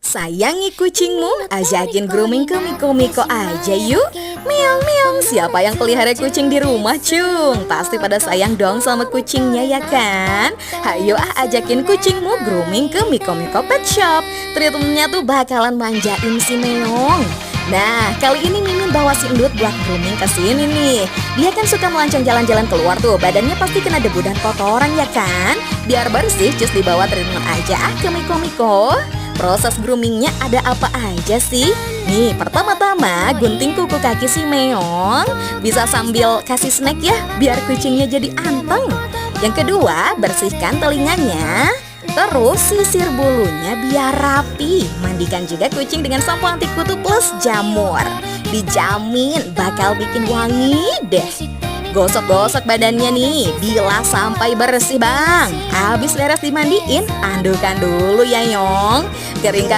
Sayangi kucingmu, ajakin grooming ke Miko-Miko aja yuk. Meong meong, siapa yang pelihara kucing di rumah cung? Pasti pada sayang dong sama kucingnya ya kan? Hayo ajakin kucingmu grooming ke Miko-Miko Pet Shop. Treatmentnya tuh bakalan manjain si Meong. Nah, kali ini Mimin bawa si Endut buat grooming ke sini nih. Dia kan suka melancong jalan-jalan keluar tuh, badannya pasti kena debu dan kotoran ya kan? Biar bersih, cus dibawa treatment aja ke Miko-Miko. Proses groomingnya ada apa aja sih? Nih, pertama-tama gunting kuku kaki si Meong. Bisa sambil kasih snack ya, biar kucingnya jadi anteng. Yang kedua, bersihkan telinganya. Terus sisir bulunya biar rapi. Mandikan juga kucing dengan sampo anti kutu plus jamur. Dijamin bakal bikin wangi deh. Gosok-gosok badannya nih, bilas sampai bersih bang. Habis beres dimandiin, andukan dulu ya Yong. Keringkan